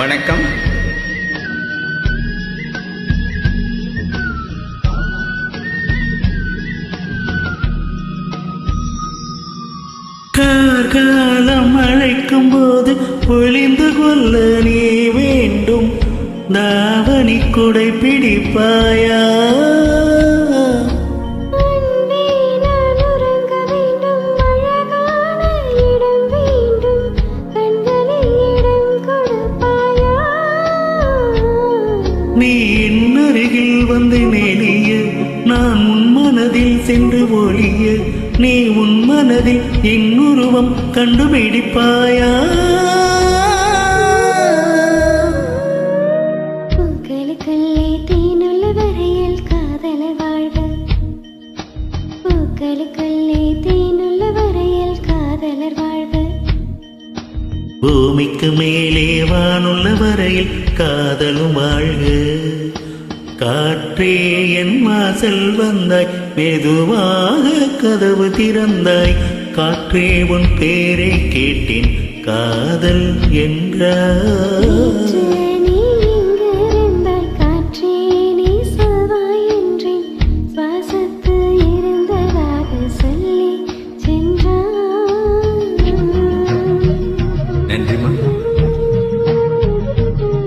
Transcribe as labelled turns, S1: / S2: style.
S1: வணக்கம்.
S2: கார்காலம் அழைக்கும் போது பொழிந்து கொள்ள நீ வேண்டும். தாவணி குடை பிடிப்பாயா? நீ என் அருகில் வந்து நெளிய, நான் உன் மனதில் சென்று ஒளிய, நீ உன் மனதில் என் உருவம் கண்டுபிடிப்பாயா?
S3: பூக்களுக்குள்ளே தேனுள்ள வரையில் காதலர் வாழ்க. பூக்களுக்குள்ளே தேனுள்ள வரையில் காதலர் வாழ்க.
S2: பூமிக்கு மேலே வானுள்ள வரையில் காதலும் வாழ்க. காற்றே என் வாசல் வந்தாய், மெதுவாக கதவு திறந்தாய். காற்றே உன் பேரை கேட்டேன், காதல் என்றாய்.